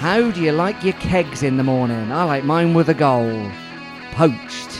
How do you like your kegs in the morning? I like mine with a goal. Poached.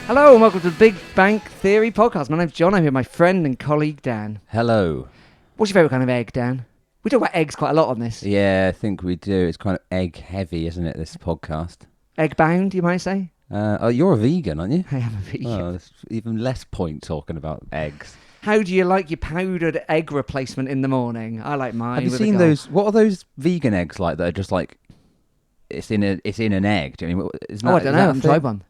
Hello and welcome to the Big Bang Theory podcast. My name's John. I'm here with my friend and colleague Dan. Hello. What's your favourite kind of egg, Dan? We talk about eggs quite a lot on this. Yeah, I think we do. It's kind of egg heavy, isn't it, this podcast? Egg bound, you might say? You're a vegan, aren't you? I am a vegan. Oh, there's even less point talking about eggs. How do you like your powdered egg replacement in the morning? I like mine. Have you seen those? What are those vegan eggs like that are just like it's in an egg? Do you mean? I don't know. I haven't tried one.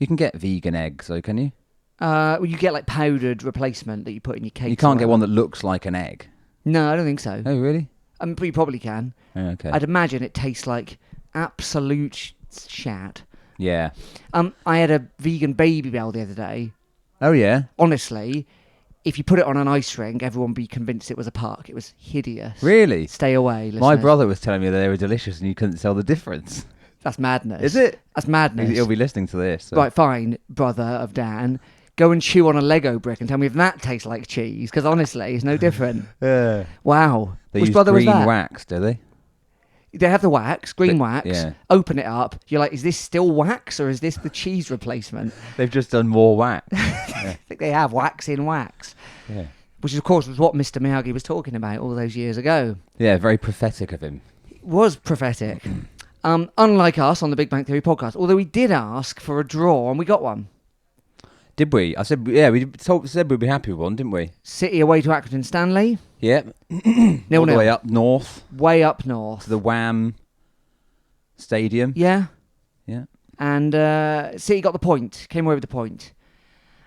You can get vegan eggs, though, can you? Well, you get like powdered replacement that you put in your cake. You can't get one that looks like an egg. No, I don't think so. Oh, really? You probably can. Oh, okay. I'd imagine it tastes like absolute shat. Yeah. I had a vegan baby bell the other day. Oh, yeah? Honestly, if you put it on an ice rink, everyone would be convinced it was a park. It was hideous. Really? Stay away, listeners. My brother was telling me that they were delicious and you couldn't tell the difference. That's madness. Is it? That's madness. He'll be listening to this. So. Right, fine, brother of Dan. Go and chew on a Lego brick and tell me if that tastes like cheese, because honestly, it's no different. Yeah. Wow. They Which use brother was green that? wax, do they? They have the wax, green wax. Yeah. Open it up. You're like, is this still wax or is this the cheese replacement? They've just done more wax. I think they have wax in wax. Yeah. Which, of course, was what Mr. Miyagi was talking about all those years ago. Yeah, very prophetic of him. It was prophetic. Unlike us on the Big Bang Theory podcast, although we did ask for a draw and we got one. Did we? I said, yeah, we said we'd be happy with one, didn't we? City away to Accrington Stanley. Yep. 0-0. All the way up north. Way up north. To the Wham Stadium. Yeah. Yeah. And City got the point. Came away with the point.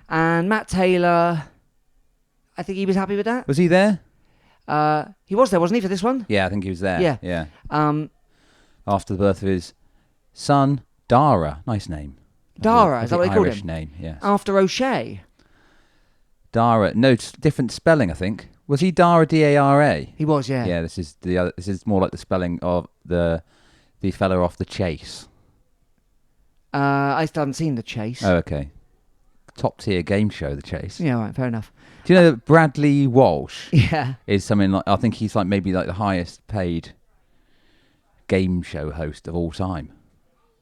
And Matt Taylor, I think he was happy with that. Was he there? He was there, wasn't he, for this one? Yeah, I think he was there. Yeah. Yeah. After the birth of his son, Dara. Nice name. Dara, is that what they called Irish him? name, yes. After O'Shea. Dara. No, different spelling, I think. Was he Dara, D-A-R-A? He was, yeah. Yeah, this is the other. This is more like the spelling of the fella off The Chase. I still haven't seen The Chase. Oh, okay. Top tier game show, The Chase. Yeah, right, fair enough. Do you know that Bradley Walsh Yeah. is something like, I think he's like maybe like the highest paid game show host of all time.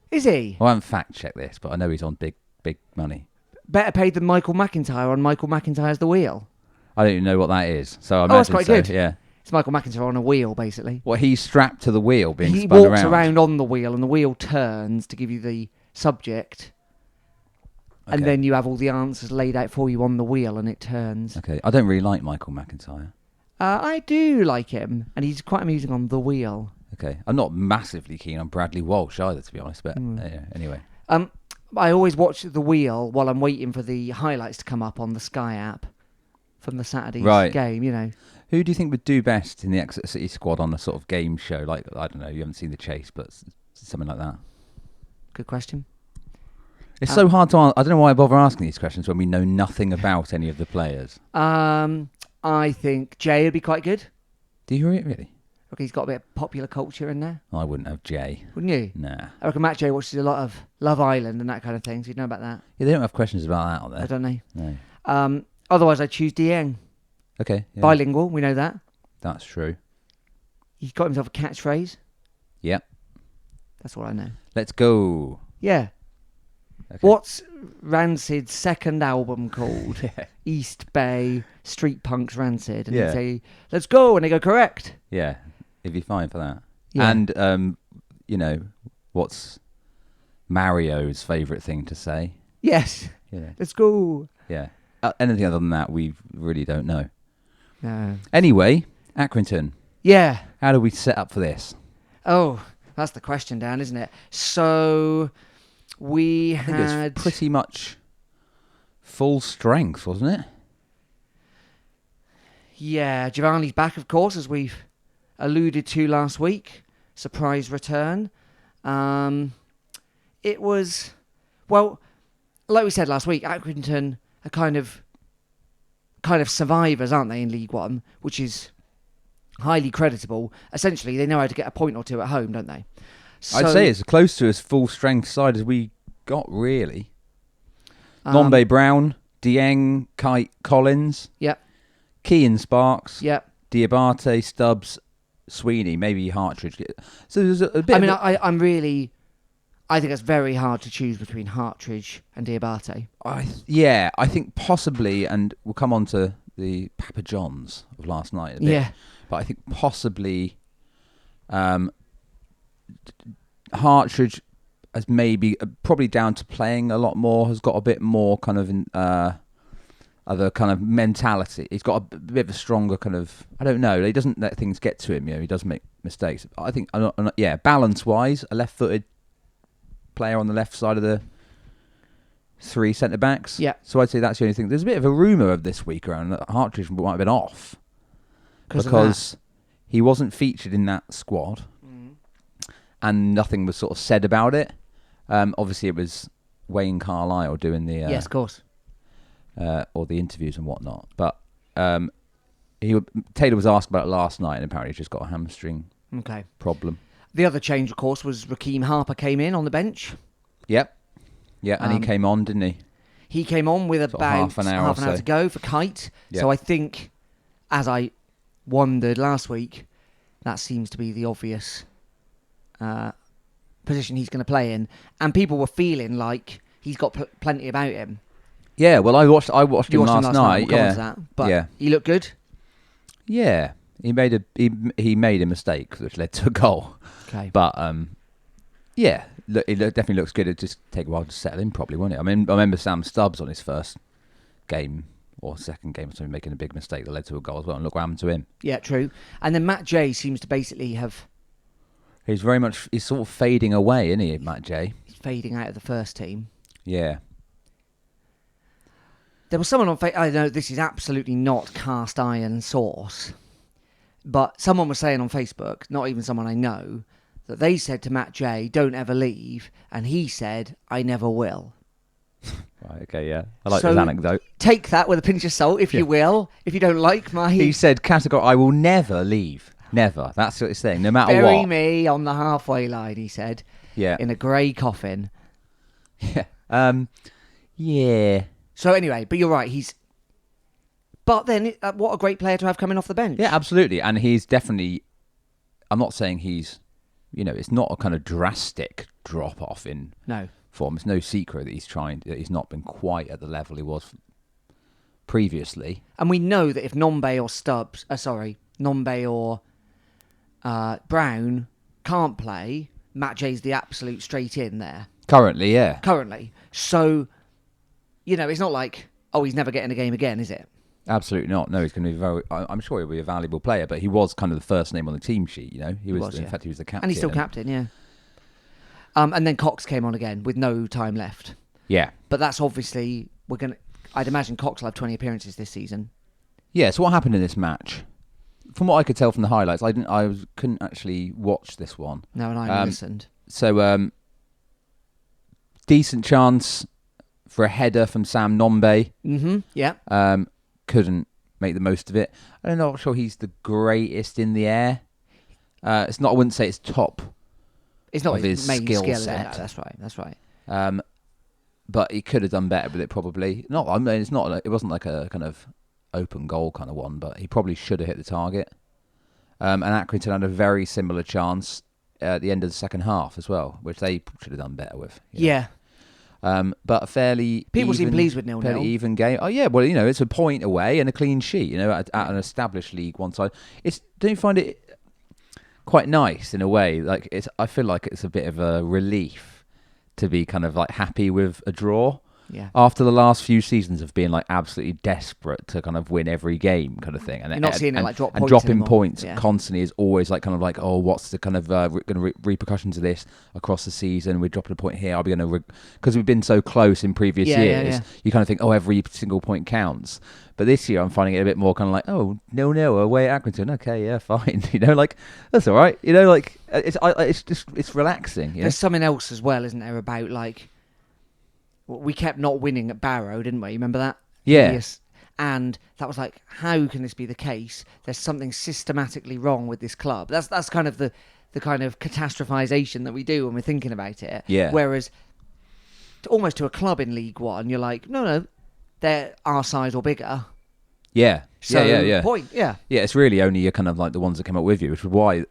Is he? Well, I haven't fact checked this, but I know he's on big money. Better paid than Michael McIntyre on Michael McIntyre's The Wheel. I don't even know what that is. So I imagine that's quite good. Yeah. It's Michael McIntyre on a wheel, basically. Well, he's strapped to the wheel being he spun walks around on the wheel and the wheel turns to give you the subject. Okay. And then you have all the answers laid out for you on the wheel and it turns. Okay. I don't really like Michael McIntyre. I do like him. And he's quite amusing on the wheel. Okay. I'm not massively keen on Bradley Walsh either, to be honest. But anyway. I always watch the wheel while I'm waiting for the highlights to come up on the Sky app from the Saturday's game, you know. Who do you think would do best in the Exeter City squad on a sort of game show? Like, I don't know, you haven't seen The Chase, but something like that. Good question. It's so hard to answer. I don't know why I bother asking these questions when we know nothing about any of the players. I think Jay would be quite good. Do you really? Okay, he's got a bit of popular culture in there. I wouldn't have Jay. Wouldn't you? Nah. I reckon Matt Jay watches a lot of Love Island and that kind of thing, so you'd know about that. Yeah, they don't have questions about that on there. I don't know. No. Otherwise, I'd choose Dieng. Okay. Yeah. Bilingual, we know that. That's true. He's got himself a catchphrase. Yep. That's all I know. Let's go. Yeah. Okay. What's Rancid's second album called? East Bay Street Punks Rancid. And he'd say, let's go. And they go, correct. Yeah. He'd be fine for that. Yeah. And, what's Mario's favourite thing to say? Yes. Yeah. Let's go. Yeah. Anything other than that, we really don't know. No. Anyway, Accrington. Yeah. How do we set up for this? Oh, that's the question, Dan, isn't it? So I think it was pretty much full strength, wasn't it? Yeah, Giovanni's back, of course, as we've alluded to last week. Surprise return. It was, well, like we said last week, Accrington are kind of survivors, aren't they, in League One, which is highly creditable. Essentially, they know how to get a point or two at home, don't they? So, I'd say it's close to as full strength side as we got, really. Nombe Brown, Dieng, Kite Collins, Yep. Kean Sparks, Yep. Diabate, Stubbs, Sweeney, maybe Hartridge. So there's a bit. I think it's very hard to choose between Hartridge and Diabate. I think possibly, and we'll come on to the Papa John's of last night a bit. Yeah. But I think possibly Hartridge has maybe, probably down to playing a lot more, has got a bit more kind of other kind of mentality. He's got a bit of a stronger kind of, I don't know, he doesn't let things get to him. He does make mistakes. I think, balance-wise, a left-footed player on the left side of the 3 centre-backs. Yeah. So I'd say that's the only thing. There's a bit of a rumour of this week around that Hartridge might have been off because he wasn't featured in that squad and nothing was sort of said about it. Obviously, it was Wayne Carlisle doing the... yes, of course. Or the interviews and whatnot. But Taylor was asked about it last night and apparently he's just got a hamstring problem. The other change, of course, was Raheem Harper came in on the bench. Yep. Yeah, and he came on, didn't he? He came on with sort about half an hour to go for Kite. Yep. So I think, as I wondered last week, that seems to be the obvious position he's going to play in. And people were feeling like he's got plenty about him. Yeah, well, I watched him last night. We'll come on to that. But he looked good. Yeah, he made a mistake which led to a goal. Okay, but it definitely looks good. It just take a while to settle in, probably, won't it? I mean, I remember Sam Stubbs on his first game or second game or something making a big mistake that led to a goal as well. And look what happened to him. Yeah, true. And then Matt Jay seems to basically have. He's sort of fading away, isn't he, Matt Jay? He's fading out of the first team. Yeah. There was someone on Facebook, I know this is absolutely not cast iron source, but someone was saying on Facebook, not even someone I know, that they said to Matt Jay, don't ever leave, and he said, I never will. Right, okay, yeah. I like this anecdote. Take that with a pinch of salt, if you will, if you don't like my... He said, categorically, I will never leave. Never. That's what he's saying, no matter what. Bury me on the halfway line, he said. Yeah. In a grey coffin. Yeah. Yeah. So anyway, but you're right, But then, what a great player to have coming off the bench. Yeah, absolutely. And he's definitely... I'm not saying he's... it's not a kind of drastic drop-off in form. It's no secret that he's not been quite at the level he was previously. And we know that if Nombe or Brown can't play, Matt Jay's the absolute straight in there. Currently, yeah. So... it's not like, he's never getting a game again, is it? Absolutely not. No, he's going to be I'm sure he'll be a valuable player, but he was kind of the first name on the team sheet, He was in fact, he was the captain. And he's still captain, yeah. And then Cox came on again with no time left. Yeah. But that's obviously, I'd imagine Cox will have 20 appearances this season. Yeah, so what happened in this match? From what I could tell from the highlights, I couldn't actually watch this one. No, and I listened. So, decent chance for a header from Sam Nombe. Mm-hmm, yeah. Couldn't make the most of it. I'm not sure he's the greatest in the air. I wouldn't say it's top. It's not his main skill skill set. That's right. But he could have done better with it, probably. It wasn't like a kind of open goal kind of one, but he probably should have hit the target. And Accrington had a very similar chance at the end of the second half as well, which they should have done better with. Yeah. But a fairly people seem pleased with 0-0. Fairly even game. Oh yeah, well it's a point away and a clean sheet. At an established League One side, don't you find it quite nice in a way? Like I feel like it's a bit of a relief to be kind of like happy with a draw. Yeah. After the last few seasons of being like absolutely desperate to kind of win every game kind of thing. And you're not seeing it like drop points. And dropping anymore. points Yeah. constantly is always like kind of like, what's the kind of repercussions of this across the season? We're dropping a point here. Are we going to... Because we've been so close in previous years. Yeah. You kind of think, every single point counts. But this year I'm finding it a bit more kind of like, 0-0 away at Accrington. Okay, yeah, fine. That's all right. It's relaxing. There's something else as well, isn't there, about like... We kept not winning at Barrow, didn't we? Remember that? Yeah. And that was like, how can this be the case? There's something systematically wrong with this club. That's kind of the kind of catastrophization that we do when we're thinking about it. Yeah. Whereas, almost to a club in League One, you're like, no, they're our size or bigger. Yeah. So, yeah. point, yeah. Yeah, it's really only kind of like the ones that came up with you, which is why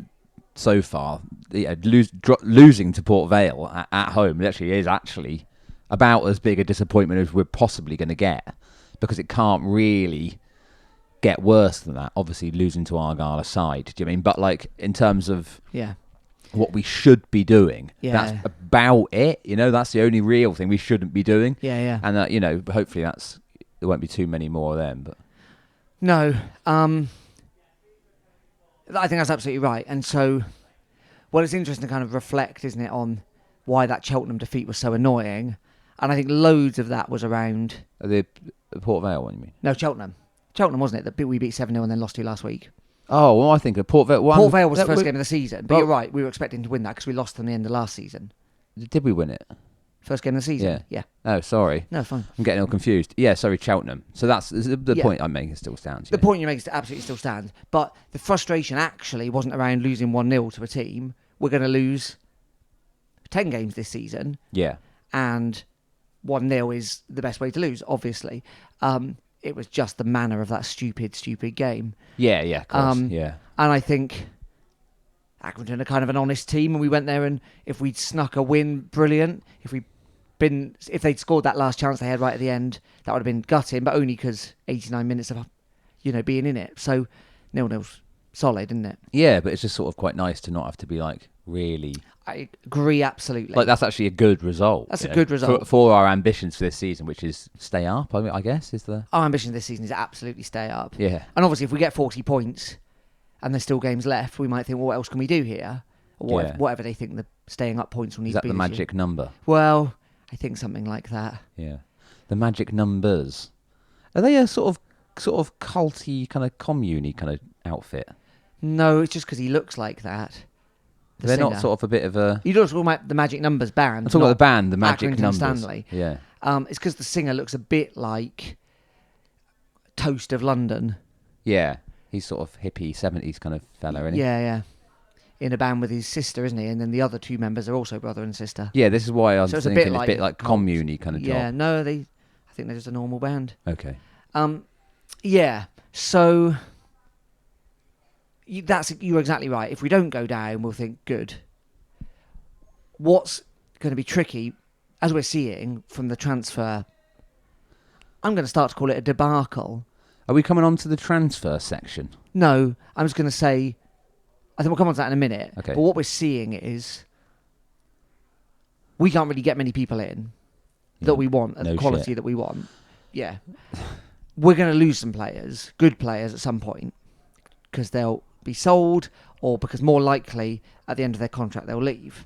so far losing to Port Vale at home is actually about as big a disappointment as we're possibly going to get, because it can't really get worse than that. Obviously, losing to Argyle aside, do you know what I mean? But like in terms of what we should be doing, that's about it. You know, that's the only real thing we shouldn't be doing. Yeah. And you know, hopefully there won't be too many more of them. But no, I think that's absolutely right. And so, well, it's interesting to kind of reflect, isn't it, on why that Cheltenham defeat was so annoying. And I think loads of that was around... The Port Vale one, you mean? No, Cheltenham. Cheltenham, wasn't it? That we beat 7-0 and then lost 2 last week. Oh, well, I think Port Vale... Port Vale was the first game of the season. But you're right, we were expecting to win that because we lost them the end of last season. Did we win it? First game of the season? Yeah. Oh, sorry. No, fine. I'm getting all confused. Yeah, sorry, Cheltenham. So that's the point I'm making still stands. The point you're making absolutely still stands. But the frustration actually wasn't around losing 1-0 to a team. We're going to lose 10 games this season. Yeah. And 1-0 is the best way to lose, obviously. It was just the manner of that stupid game. Yeah, of course, yeah. And I think Accrington are kind of an honest team, and we went there, and if we'd snuck a win, brilliant. If they'd scored that last chance they had right at the end, that would have been gutting, but only because 89 minutes of, being in it. So 0-0's solid, isn't it? Yeah, but it's just sort of quite nice to not have to be like really... I agree, absolutely. Like, that's actually a good result. That's a good result. For our ambitions for this season, which is stay up, I guess, is the... Our ambition this season is absolutely stay up. Yeah. And obviously, if we get 40 points and there's still games left, we might think, well, what else can we do here? Or whatever they think the staying up points will need to be. Is that the magic number? Well, I think something like that. Yeah. The magic numbers. Are they a sort of culty, kind of commune kind of outfit? No, it's just because he looks like that. They're not sort of a bit of a... You're talking about the Magic Numbers band. I'm talking about the band, the Magic Accrington Numbers. Stanley. Yeah. It's because the singer looks a bit like Toast of London. Yeah. He's sort of hippie 70s kind of fella, isn't he? Yeah. In a band with his sister, isn't he? And then the other 2 members are also brother and sister. Yeah, this is why I'm so thinking it's a bit like commune-y kind of job. Yeah, no, I think they're just a normal band. Okay. Yeah, so... You're exactly right. If we don't go down, we'll think, good. What's going to be tricky, as we're seeing from the transfer, I'm going to start to call it a debacle. Are we coming on to the transfer section? No, I'm just going to say, I think we'll come on to that in a minute. Okay. But what we're seeing is, we can't really get many people in that we want, at the quality that we want. Yeah. We're going to lose some players, good players at some point, because they'll be sold, or because more likely at the end of their contract they'll leave.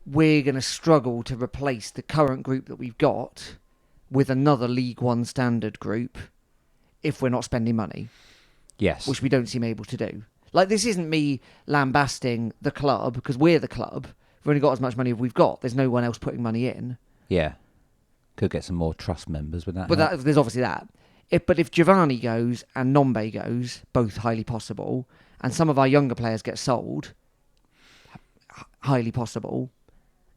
We're going to struggle to replace the current group that we've got with another League One standard group if we're not spending money. Yes. Which we don't seem able to do. Like, this isn't me lambasting the club, because we're the club. We've only got as much money as we've got. There's no one else putting money in. Yeah. Could get some more trust members with that. But there's obviously that. But if Giovanni goes and Nombe goes, both highly possible, and some of our younger players get sold, highly possible.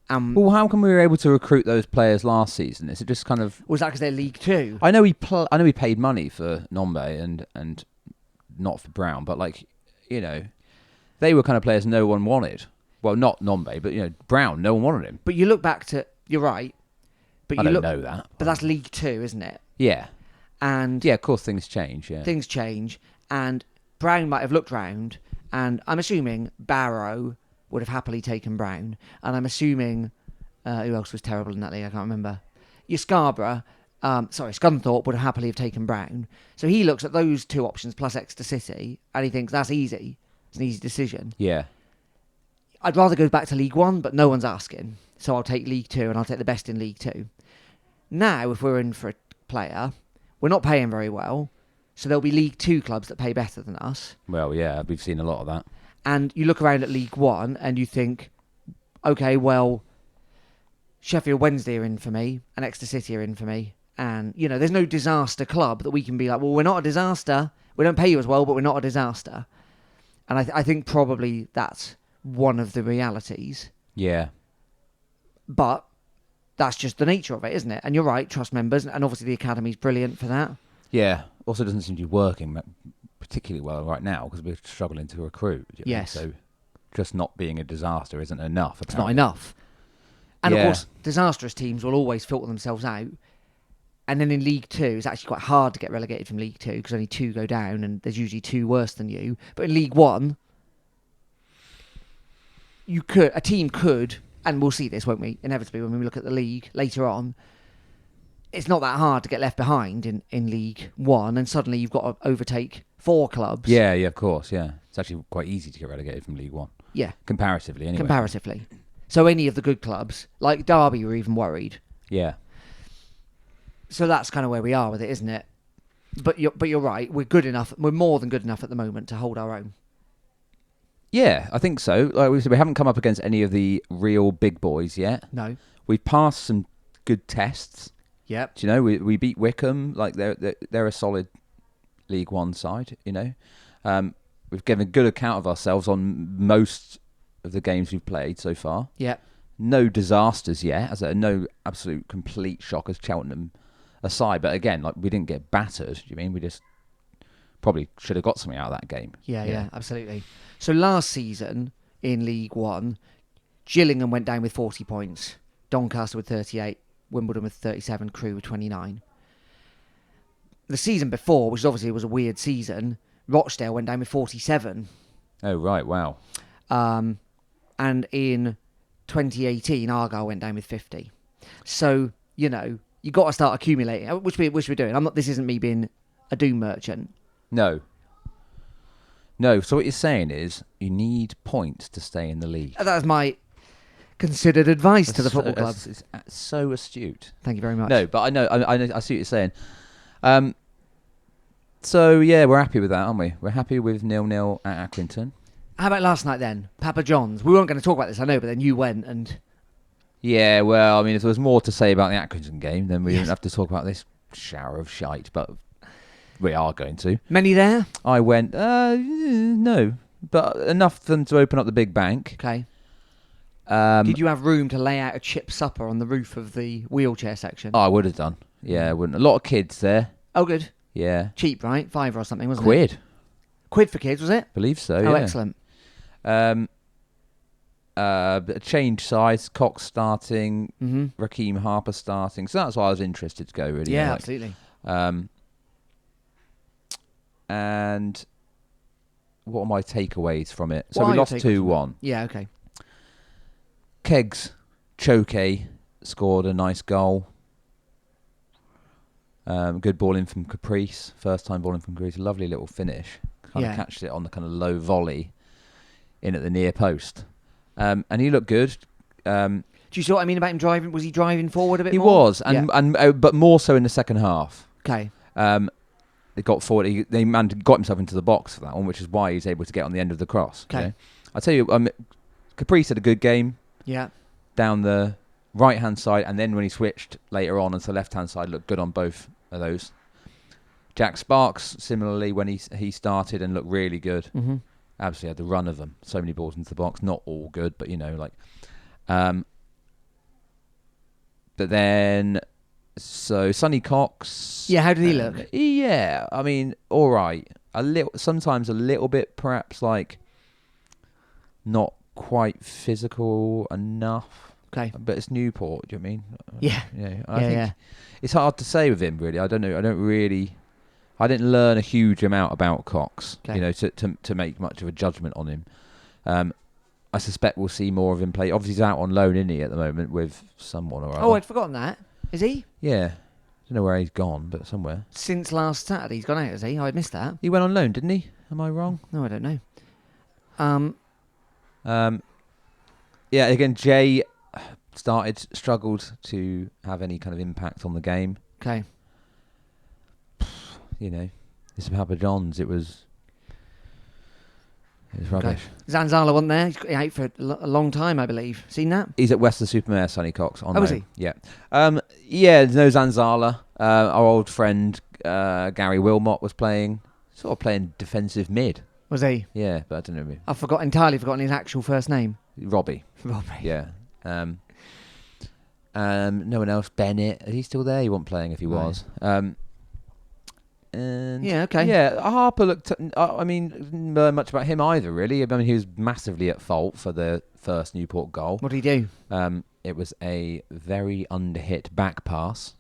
Well, how come we were able to recruit those players last season? Is it just kind of... Was that because they're League Two? I know we paid money for Nombe and not for Brown, but they were kind of players no one wanted. Well, not Nombe, but Brown, no one wanted him. But you look back to... You're right. But I don't know that. But that's League Two, isn't it? Yeah. And yeah, of course, things change. Yeah, things change, and Brown might have looked round, and I'm assuming Barrow would have happily taken Brown, and I'm assuming who else was terrible in that league? I can't remember. Scunthorpe would have happily have taken Brown. So he looks at those 2 options plus Exeter City, and he thinks that's easy. It's an easy decision. Yeah. I'd rather go back to League One, but no one's asking, so I'll take League Two, and I'll take the best in League Two. Now, if we're in for a player. We're not paying very well, so there'll be League Two clubs that pay better than us. Well, yeah, we've seen a lot of that. And you look around at League One and you think, okay, well, Sheffield Wednesday are in for me and Exeter City are in for me. And, there's no disaster club that we can be like, well, we're not a disaster. We don't pay you as well, but we're not a disaster. And I think probably that's one of the realities. Yeah. But... that's just the nature of it, isn't it? And you're right, trust members, and obviously the academy's brilliant for that. Yeah. Also, doesn't seem to be working particularly well right now because we're struggling to recruit. Do you know what I mean? Yes. So just not being a disaster isn't enough. It's not enough. And Yeah. of course, disastrous teams will always filter themselves out. And then in League Two, it's actually quite hard to get relegated from League Two because only 2 go down, and there's usually 2 worse than you. But in League One, a team could, and we'll see this, won't we? Inevitably, when we look at the league later on, it's not that hard to get left behind in League One, and suddenly you've got to overtake 4 clubs. Yeah, of course, yeah. It's actually quite easy to get relegated from League One. Yeah. Comparatively, anyway. Comparatively. So any of the good clubs, like Derby, were even worried. Yeah. So that's kind of where we are with it, isn't it? But you're right. We're good enough. We're more than good enough at the moment to hold our own. Yeah, I think so. Like we said, we haven't come up against any of the real big boys yet. No. We've passed some good tests. Yep. Do you know, we beat Wickham. Like they're a solid League One side. You know, we've given a good account of ourselves on most of the games we've played so far. Yep. No disasters yet. No absolute complete shockers. Cheltenham aside, but again, like we didn't get battered. Do you mean we just probably should have got something out of that game? Yeah, absolutely. So last season in League One, Gillingham went down with 40 points, Doncaster with 38, Wimbledon with 37, Crewe with 29. The season before, which obviously was a weird season, Rochdale went down with 47. Oh right, wow. And in 2018, Argyle went down with 50. So you know you got to start accumulating, which we're doing. This isn't me being a doom merchant. No. So what you're saying is you need points to stay in the league. That's my considered advice to the football clubs. It's so astute. Thank you very much. No, but I know. I see what you're saying. So yeah, we're happy with that, aren't we? We're happy with 0-0 at Accrington. How about last night then? Papa John's. We weren't going to talk about this, I know, but then you went and... Yeah, well, I mean, if there was more to say about the Accrington game, then we didn't have to talk about this shower of shite, but we are going to. Many there? I went, no, but enough for them to open up the big bank. Okay. Did you have room to lay out a chip supper on the roof of the wheelchair section? Oh, I would have done. Yeah, I wouldn't. A lot of kids there. Oh, good. Yeah. Cheap, right? £5 or something, wasn't Quid. it? £1 for kids, was it? Believe so, Oh, yeah. excellent. A change size, Cox starting, Mm-hmm. Raheem Harper starting. So that's why I was interested to go, really. Yeah, like, absolutely. And what are my takeaways from it? So What we are your lost takeaways 2-1. Yeah, okay. Keggs, Choke scored a nice goal. Good ball in from Caprice. First time ball in from Caprice. Lovely little finish. Kind of catched it on the kind of low volley in at the near post. And he looked good. Do you see what I mean about him driving? Was he driving forward a bit He more? was, but more so in the second half. Okay. They got forward. They got himself into the box for that one, which is why he's able to get on the end of the cross. Okay. You know? I tell you, Caprice had a good game. Yeah. Down the right-hand side, and then when he switched later on onto the left-hand side, looked good on both of those. Jack Sparks, similarly, when he started and looked really good. Mm-hmm. Absolutely had the run of them. So many balls into the box. Not all good, but, you know, like... but then... So, Sonny Cox... Yeah, how did he look? Yeah, I mean, all right. Sometimes a little bit, perhaps, like... Not quite physical enough. Okay. But it's Newport, do you know what I mean? Yeah. Yeah. I think it's hard to say with him, really. I don't know. I didn't learn a huge amount about Cox, Okay. you know, to make much of a judgment on him. I suspect we'll see more of him play. Obviously, he's out on loan, isn't he, at the moment with someone or other. Oh, I'd forgotten that. Is he? Yeah. Don't know where he's gone, but somewhere. Since last Saturday, he's gone out, has he? Oh, I missed that. He went on loan, didn't he? Am I wrong? No, I don't know. Yeah, again, Jay struggled to have any kind of impact on the game. Okay. You know, it's Papa John's. It was rubbish. Zanzala wasn't there. He's out for a long time, I believe. Seen that? He's at Western-super-Mare, Sonny Cox. On is loan. he? Yeah. Yeah, there's no Zanzala. Our old friend Gary Wilmot was playing defensive mid. Was he? Yeah, but I don't know. I've entirely forgotten his actual first name. Robbie. Yeah. No one else. Bennett. Is he still there? He wasn't playing if he was. And Yeah, okay. Yeah, Harper looked. I mean, didn't know much about him either, really. I mean, he was massively at fault for the first Newport goal. What did he do? It was a very underhit back pass.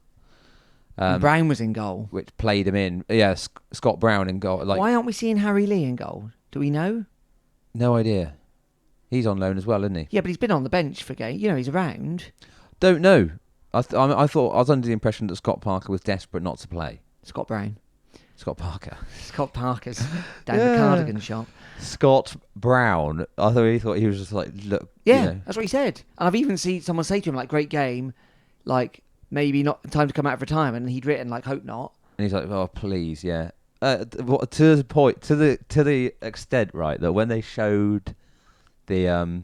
And Brown was in goal. Which played him in. Yeah, Scott Brown in goal. Like, why aren't we seeing Harry Lee in goal? Do we know? No idea. He's on loan as well, isn't he? Yeah, but he's been on the bench for game. You know, he's around. Don't know. I thought I was under the impression that Scott Parker was desperate not to play. Scott Brown. Scott Parker. Scott Parker's down the cardigan shop. Scott Brown. I thought he was just like, look. Yeah, you know. that's what he said. And I've even seen someone say to him, like, great game, like, maybe not time to come out of retirement. And he'd written, like, hope not. And he's like, oh, please, yeah. To the point, to the extent, right, that when they showed the,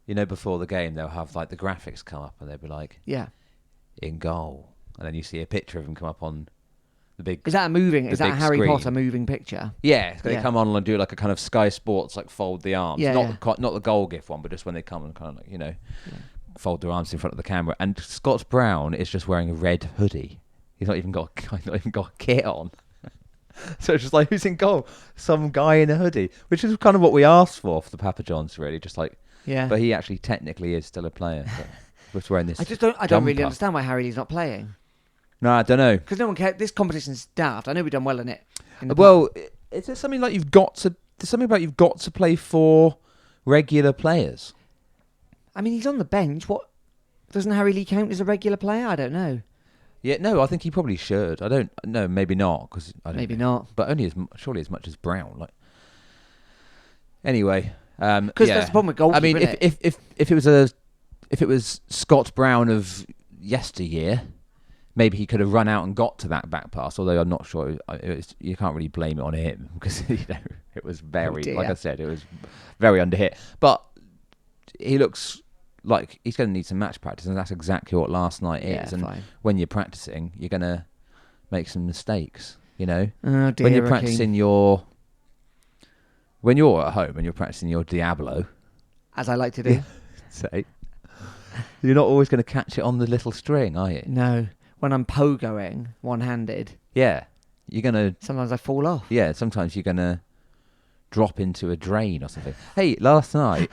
before the game, they'll have, like, the graphics come up and they'll be like, yeah, in goal. And then you see a picture of him come up on the big... Is that a Harry screen. Potter moving picture? Yeah, they come on and do like a kind of Sky Sports, like fold the arms. Not the goal gif one, but just when they come and kind of like, fold their arms in front of the camera. And Scott Brown is just wearing a red hoodie. He's not even got a kit on. So it's just like, who's in goal? Some guy in a hoodie, which is kind of what we asked for the Papa Johns, really. Just like, yeah. But he actually technically is still a player. But just wearing this. I don't really understand why Harry Lee's not playing. No, I don't know. Because no one cares. This competition's daft. I know we've done well in it. Is there something like you've got to play for regular players? I mean, he's on the bench. What doesn't Harry Lee count as a regular player? I don't know. Yeah, no, I think he probably should. I don't. No, maybe not. Maybe not. But only surely as much as Brown. Like. Anyway, because that's the problem with goalkeeper. I mean, if it was Scott Brown of yesteryear. Maybe he could have run out and got to that back pass, although I'm not sure. You can't really blame it on him because it was very, like I said, it was very underhit. But he looks like he's going to need some match practice, and that's exactly what last night is. And when you're practicing, you're going to make some mistakes. You know, oh dear, when you're practicing when you're at home and you're practicing your Diablo, as I like to do, say, you're not always going to catch it on the little string, are you? No. When I'm pogoing one-handed, yeah, you're gonna. Sometimes I fall off. Yeah, sometimes you're gonna drop into a drain or something. Hey, last night,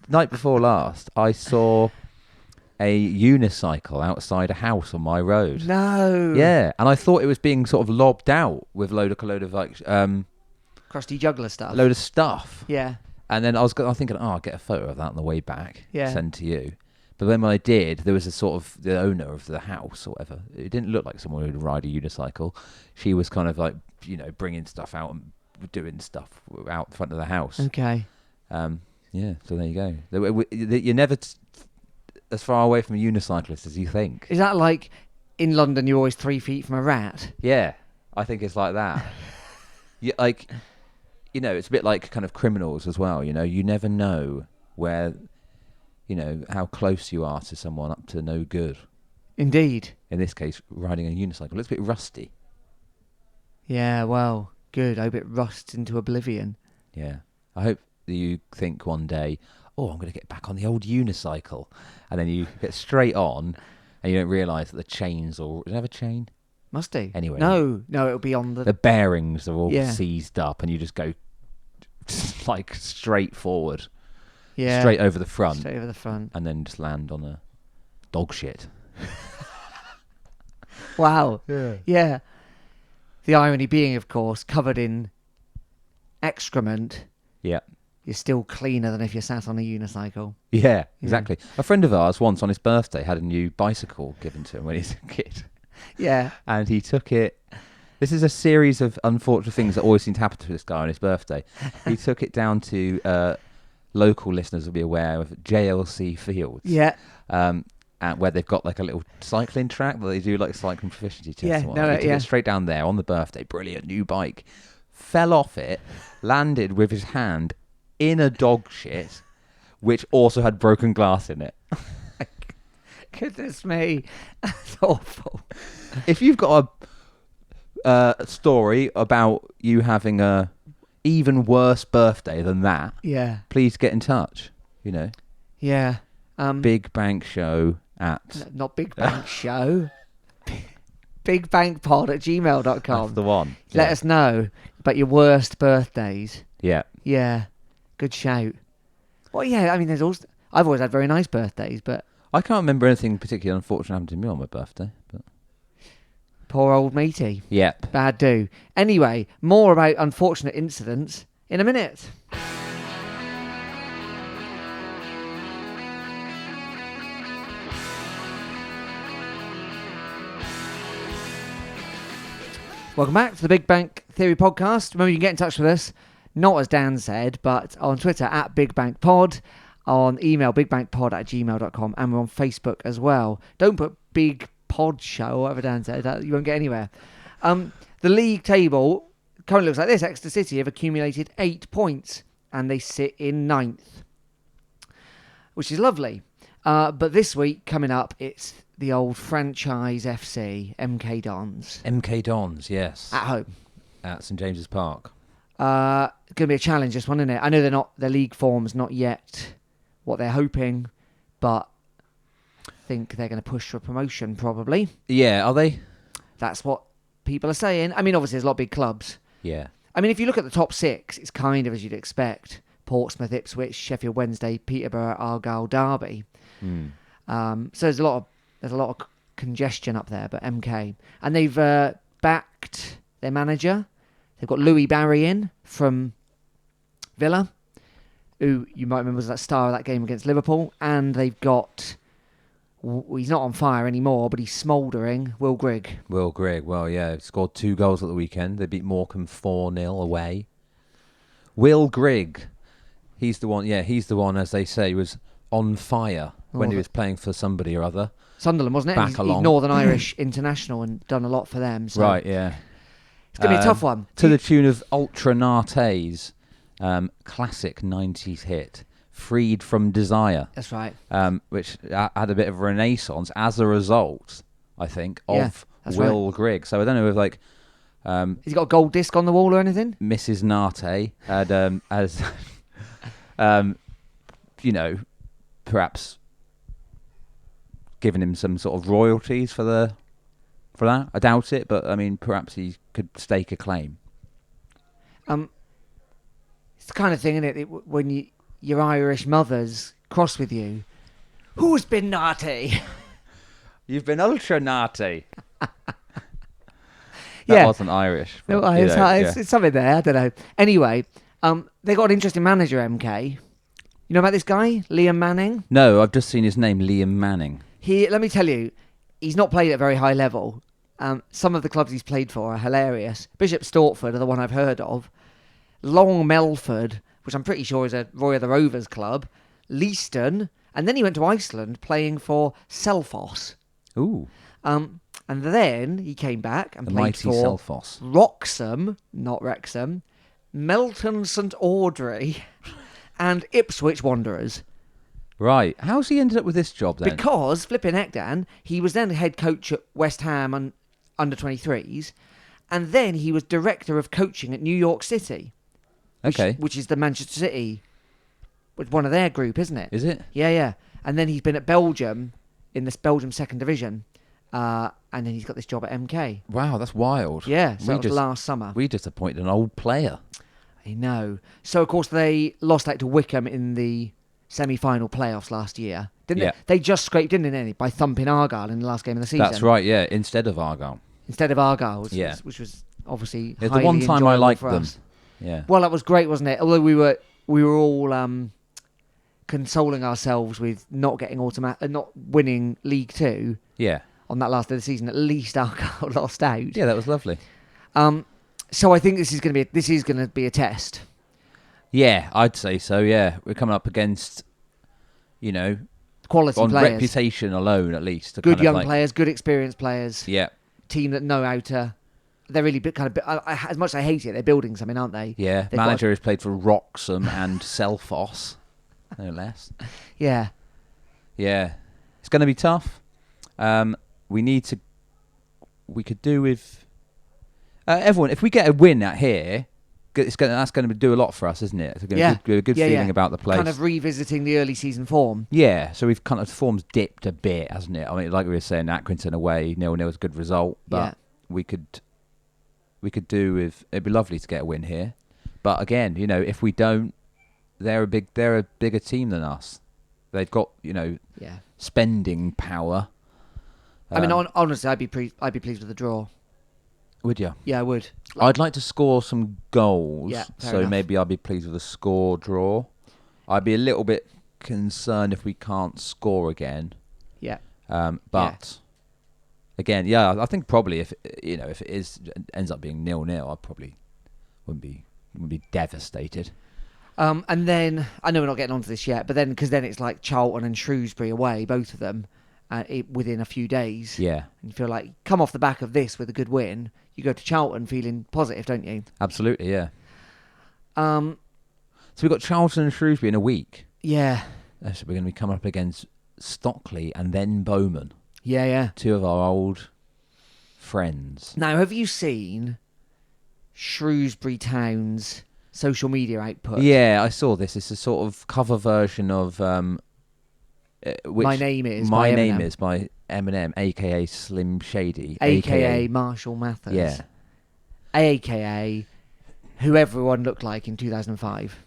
night before last, I saw a unicycle outside a house on my road. No. Yeah, and I thought it was being sort of lobbed out with a load of like crusty juggler stuff. A load of stuff. Yeah. And then I was thinking, I'll get a photo of that on the way back. Yeah. Send to you. But then when I did, there was a sort of the owner of the house or whatever. It didn't look like someone who would ride a unicycle. She was kind of like, bringing stuff out and doing stuff out the front of the house. Okay. Yeah, so there you go. You're never as far away from a unicyclist as you think. Is that like in London you're always 3 feet from a rat? Yeah, I think it's like that. It's a bit like kind of criminals as well. You never know where... how close you are to someone up to no good. Indeed. In this case, riding a unicycle. It's a bit rusty. Yeah, well, good. I hope it rusts into oblivion. Yeah. I hope that you think one day, I'm going to get back on the old unicycle. And then you get straight on and you don't realise that the chains does it have a chain? Must do. Anyway. No, it'll be on the... The bearings are all seized up and you just go like straight forward. Yeah. Straight over the front. And then just land on a dog shit. Wow. Yeah. The irony being, of course, covered in excrement. Yeah. You're still cleaner than if you sat on a unicycle. Yeah, exactly. A friend of ours once on his birthday had a new bicycle given to him when he was a kid. Yeah. And he took it... This is a series of unfortunate things that always seem to happen to this guy on his birthday. He took it down to... local listeners will be aware of JLC Fields. Yeah. And where they've got like a little cycling track that they do like cycling proficiency tests. Yeah, he took it straight down there on the birthday. Brilliant new bike. Fell off it, landed with his hand in a dog shit, which also had broken glass in it. Goodness me, that's awful. If you've got a story about you having a even worse birthday than that, please get in touch. Yeah. Big Bank Show at... Not Big Bank Show. bigbankpod@gmail.com. That's the one. Let us know about your worst birthdays. Yeah. Yeah, good shout. Well, yeah, I mean, I've always had very nice birthdays, but I can't remember anything particularly unfortunate happened to me on my birthday. But poor old matey. yep. Bad do. Anyway, more about unfortunate incidents in a minute. Welcome back to the Big Bank Theory Podcast. Remember, you can get in touch with us, not as Dan said, but on Twitter @BigBankPod, on email bigbankpod@gmail.com, and we're on Facebook as well. Don't put Big Pod Show, or whatever Dan said, you won't get anywhere. The league table currently looks like this. Exeter City have accumulated 8 points, and they sit in 9th, which is lovely. But this week, coming up, it's the old franchise FC, MK Dons. MK Dons, yes. At home. At St James's Park. Going to be a challenge, this one, isn't it? I know their league form's not yet what they're hoping, but I think they're going to push for promotion, probably. Yeah, are they? That's what people are saying. I mean, obviously, there's a lot of big clubs. Yeah. I mean, if you look at the top 6, it's kind of as you'd expect. Portsmouth, Ipswich, Sheffield Wednesday, Peterborough, Argyle, Derby. So there's a lot of congestion up there, but MK. And they've backed their manager. They've got Louis Barry in from Villa, who you might remember was that star of that game against Liverpool. And they've got, he's not on fire anymore, but he's smouldering, Will Grigg. Will Grigg, well, yeah, scored 2 goals at the weekend. They beat Morecambe 4-0 away. Will Grigg, he's the one, as they say, was on fire when he was playing for somebody or other. Sunderland, wasn't it? He's Northern Irish international and done a lot for them. So right, yeah. It's going to be a tough one. To the tune of Ultra Nate's classic 90s hit, Freed from Desire. That's right. Which had a bit of a renaissance as a result, I think, of Will Grigg. So I don't know if, like... He's got a gold disc on the wall or anything? Mrs. Nate had, as, perhaps given him some sort of royalties for that. I doubt it, but I mean, perhaps he could stake a claim. It's the kind of thing, isn't it? When your Irish mother's cross with you. Who's been naughty? You've been ultra naughty. That wasn't Irish. But, no, it's something there. I don't know. Anyway, they got an interesting manager, MK. You know about this guy, Liam Manning? No, I've just seen his name, Liam Manning. Let me tell you, he's not played at a very high level. Some of the clubs he's played for are hilarious. Bishop Stortford are the one I've heard of. Long Melford, which I'm pretty sure is a Roy of the Rovers club. Leiston, and then he went to Iceland playing for Selfoss. Ooh. And then he came back and played for Selfoss. Wroxham, not Wrexham, Melton St Audrey, and Ipswich Wanderers. Right. How's he ended up with this job then? Because, flipping heck, Dan, he was then head coach at West Ham and under 23s, and then he was director of coaching at New York City. Which is the Manchester City, one of their group, isn't it? Is it? Yeah. And then he's been at Belgium, in this Belgium second division, and then he's got this job at MK. Wow, that's wild. Yeah, so that was last summer. We just appointed an old player. I know. So, of course, they lost out to Wickham in the semi-final playoffs last year, didn't they? They just scraped in, didn't they, by thumping Argyle in the last game of the season. That's right, yeah, instead of Argyle, which was obviously it's the one time I liked them. Yeah. Well, that was great, wasn't it? Although we were all consoling ourselves with not winning League Two. Yeah. On that last day of the season, at least Argyle lost out. Yeah, that was lovely. So I think this is going to be a test. Yeah, I'd say so. Yeah, we're coming up against, quality on players. reputation alone, at least. Good young players, good experienced players. Yeah. Team that know how to. They're really as much as I hate it, they're building something, aren't they? Yeah. Manager has played for Wroxham and Selfoss, no less. Yeah. Yeah. It's going to be tough. We could do with everyone. If we get a win out here, that's going to do a lot for us, isn't it? It's going to be a good feeling about the place. Kind of revisiting the early season form. Yeah, so we've kind of form's dipped a bit, hasn't it? I mean, like we were saying, Accrington away 0-0 was a good result, but we could do with. It'd be lovely to get a win here, but again, if we don't, they're a bigger team than us. They've got spending power. I mean, honestly, I'd be pleased with the draw. Would you? Yeah, I would. I'd like to score some goals, fair so enough. maybe I'd be pleased with a score draw. I'd be a little bit concerned if we can't score again. Yeah. But again, I think probably if it ends up being 0-0, I probably wouldn't be devastated. And then I know we're not getting onto this yet, but then because then it's like Charlton and Shrewsbury away, both of them, within a few days. Yeah. And you feel like come off the back of this with a good win, you go to Charlton feeling positive, don't you? Absolutely, yeah. So we've got Charlton and Shrewsbury in a week. Yeah. So we're going to be coming up against Stockley and then Bowman. Yeah. Two of our old friends. Now, have you seen Shrewsbury Town's social media output? Yeah, I saw this. It's a sort of cover version of My Name Is My by Name Eminem. Is by Eminem, a.k.a. Slim Shady. A.K.A. Marshall Mathers. Yeah. A.K.A. who everyone looked like in 2005.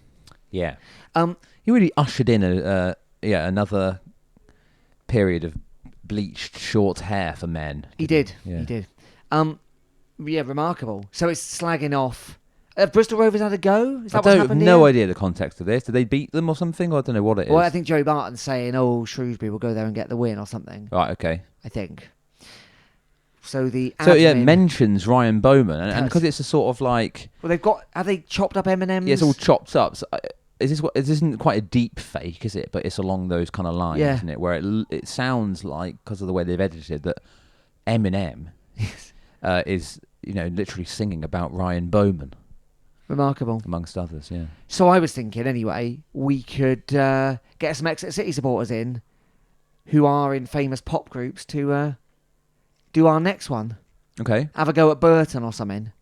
Yeah. He really ushered in another period of bleached short hair for men. He did. Yeah. He did. Remarkable. So it's slagging off. Have Bristol Rovers had a go? Is that I what's have happened no here? idea the context of this. Did they beat them or something? Or I don't know what it is. Well, I think Joey Barton's saying, Shrewsbury will go there and get the win or something. Right, okay. I think. So the mentions Ryan Bowman. And because it's a sort of like... Well, have they chopped up Eminem's? Yeah, it's all chopped up. So, this isn't quite a deep fake, is it? But it's along those kind of lines, isn't it? Where it sounds like, because of the way they've edited, that Eminem is, literally singing about Ryan Bowman. Remarkable. Amongst others, yeah. So I was thinking, anyway, we could get some Exeter City supporters in who are in famous pop groups to do our next one. Okay. Have a go at Burton or something.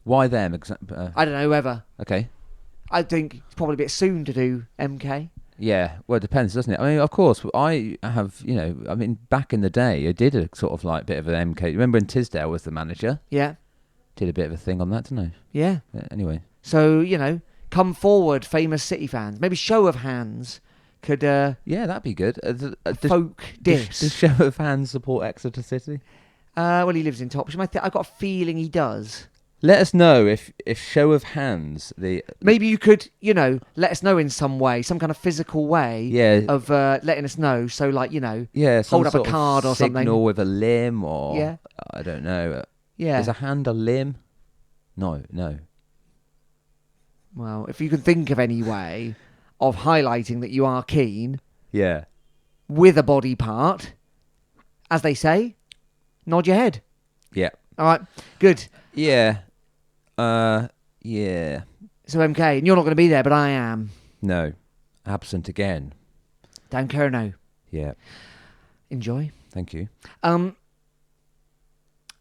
Why them? I don't know, whoever. Okay. I think it's probably a bit soon to do MK. Yeah, well, it depends, doesn't it? I mean, of course, I have, back in the day, I did a sort of like bit of an MK. Remember when Tisdale was the manager? Yeah. Did a bit of a thing on that, didn't I? Yeah. Anyway. So, come forward, famous City fans. Maybe show of hands could... yeah, that'd be good. Folk diss. Does show of hands support Exeter City? Well, he lives in Topsham. I've got a feeling he does. Let us know if show of hands... Maybe you could, let us know in some way, some kind of physical way of letting us know. So, like, hold up a card or something. Signal with a limb or... Yeah. I don't know. Yeah. Is a hand a limb? No. Well, if you can think of any way of highlighting that you are keen... Yeah. With a body part, as they say, nod your head. Yeah. All right, good. Yeah. Yeah. So, MK, and you're not going to be there, but I am. No. Absent again. Down Kerno. Yeah. Enjoy. Thank you.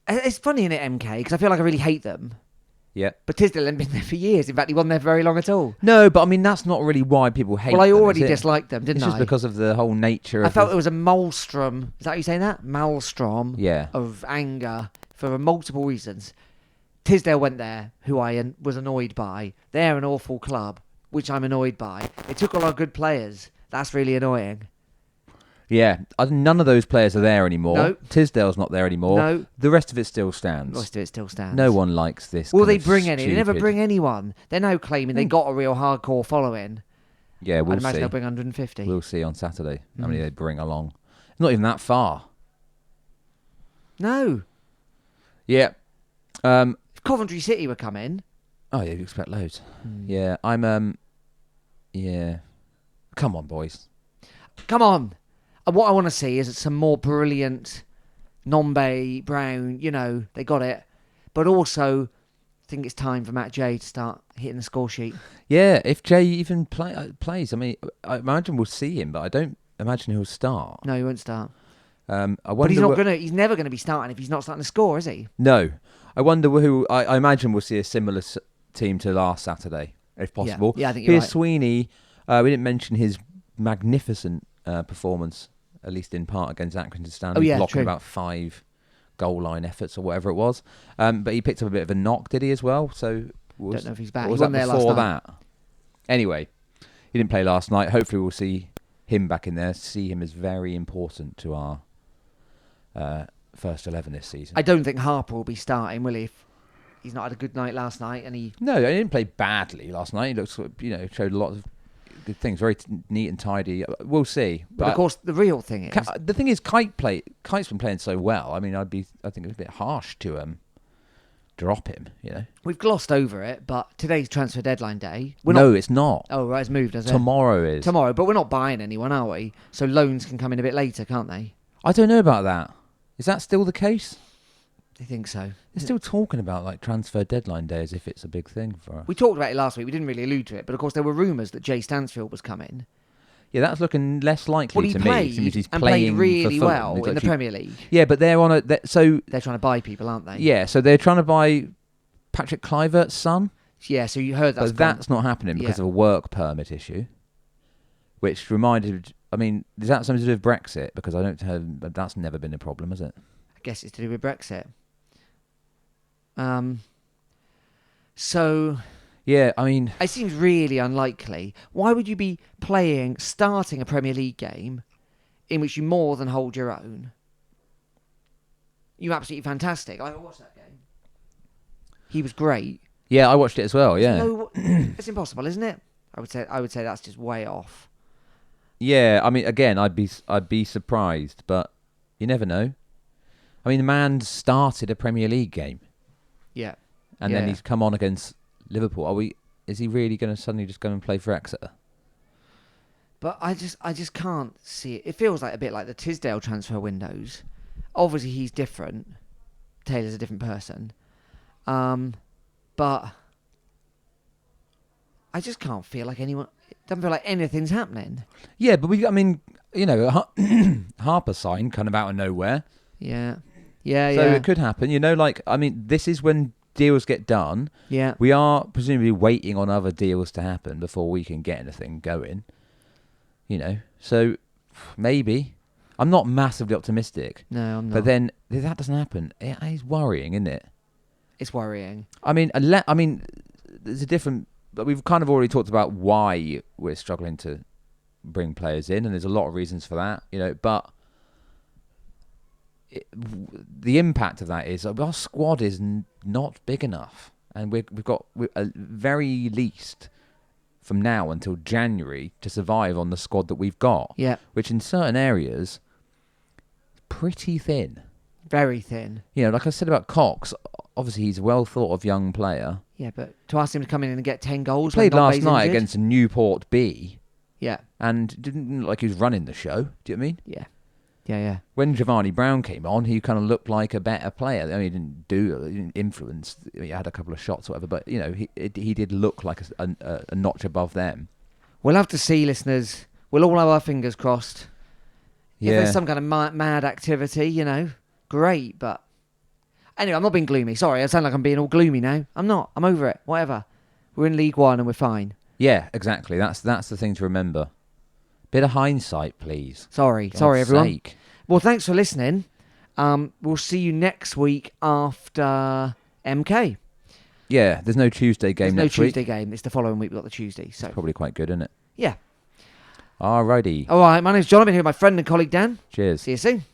It's funny, isn't it, MK? Because I feel like I really hate them. Yeah. But Tisdale hasn't been there for years. In fact, he wasn't there for very long at all. No, but I mean, that's not really why people hate them. Well, I already disliked them, didn't I? It's just because of the whole nature of... I felt it was a maelstrom. Is that how you say that? Maelstrom. Yeah. Of anger for multiple reasons. Tisdale went there, who I was annoyed by. They're an awful club, which I'm annoyed by. It took all our good players. That's really annoying. Yeah, none of those players are there anymore. No. Tisdale's not there anymore. No. The rest of it still stands. The rest of it still stands. No one likes this. Will kind they of bring any? They never stupid- bring anyone. They're now claiming they got a real hardcore following. Yeah, we'll I'd imagine see. they'll bring 150. We'll see on Saturday how many they bring along. Not even that far. No. Yeah. If Coventry City were coming... Oh, yeah, you expect loads. Yeah, yeah. Come on, boys. Come on. And what I want to see is some more brilliant Nombe, Brown, they got it. But also, I think it's time for Matt J to start hitting the score sheet. Yeah, if Jay even plays, I mean, I imagine we'll see him, but I don't imagine he'll start. No, he won't start. I wonder But he's never going to be starting if he's not starting to score, is he? No. I wonder who... I imagine we'll see a similar team to last Saturday, if possible. Yeah, I think you're Here's right. Sweeney. We didn't mention his magnificent performance, at least in part, against Accrington Stanley, blocking true. about 5 goal line efforts or whatever it was. But he picked up a bit of a knock, did he, as well? So Don't know if he's back. or He was wasn't that there last before night. that? Anyway, he didn't play last night. Hopefully we'll see him back in there. See him as very important to our first 11 this season. I don't think Harper will be starting, will he? If he's not had a good night last night, and he... No, he didn't play badly last night. He looks, showed a lot of good things. Very neat and tidy. We'll see. But of course, the real thing is... The thing is, Kite's been playing so well. I mean, I think it was a bit harsh to drop him. We've glossed over it, but today's transfer deadline day. It's not. Oh, right, it's moved, has it? Tomorrow is. Tomorrow, but we're not buying anyone, are we? So loans can come in a bit later, can't they? I don't know about that. Is that still the case? I think so. They're still talking about like transfer deadline day as if it's a big thing for us. We talked about it last week. We didn't really allude to it, but of course there were rumours that Jay Stansfield was coming. Yeah, that's looking less likely to me. It seems he's and playing played really for well Fulham. in the Premier League. Yeah, but they're on so They're trying to buy people, aren't they? yeah, so they're trying to buy Patrick Kluivert's son. Yeah, so you heard But that's not happening because of a work permit issue. Which reminded, is that something to do with Brexit? Because I don't have, that's never been a problem, has it? I guess it's to do with Brexit. So... Yeah, it seems really unlikely. Why would you be starting a Premier League game in which you more than hold your own? You're absolutely fantastic. I watched that game. He was great. Yeah, I watched it as well, yeah. No, it's impossible, isn't it? I would say that's just way off. Yeah, again, I'd be surprised, but you never know. The man started a Premier League game. Yeah. And then he's come on against Liverpool. Is he really going to suddenly just go and play for Exeter? But I just can't see it. It feels like a bit like the Tisdale transfer windows. Obviously, he's different. Taylor's a different person. But I just can't feel like anyone... It doesn't feel like anything's happening. Yeah, but Harper signed kind of out of nowhere. Yeah. So it could happen. This is when deals get done. Yeah. We are presumably waiting on other deals to happen before we can get anything going. So maybe. I'm not massively optimistic. No, I'm not. But then if that doesn't happen, it is worrying, isn't it? It's worrying. There's a different... But we've kind of already talked about why we're struggling to bring players in, and there's a lot of reasons for that, but the impact of that is our squad is not big enough, and we've got at very least from now until January to survive on the squad that we've got, which in certain areas is pretty thin. Very thin. Like I said about Cox, obviously he's a well thought of young player. Yeah, but to ask him to come in and get 10 goals... He played last night against Newport B. Yeah. And didn't look like he was running the show. Do you know what I mean? Yeah. Yeah. When Giovanni Brown came on, he kind of looked like a better player. He didn't influence. He had a couple of shots or whatever, but, he did look like a notch above them. We'll have to see, listeners. We'll all have our fingers crossed. Yeah. If there's some kind of mad activity, great, but... Anyway, I'm not being gloomy. Sorry, I sound like I'm being all gloomy now. I'm not. I'm over it. Whatever. We're in League One and we're fine. Yeah, exactly. That's the thing to remember. Bit of hindsight, please. Sorry, God's everyone. sake. Well, thanks for listening. We'll see you next week after MK. Yeah, there's no Tuesday game next week. There's no Tuesday game. It's the following week we've got the Tuesday. So Probably quite good, isn't it? Yeah. Alrighty. All right, my name's John. I've been here with my friend and colleague Dan. Cheers. See you soon.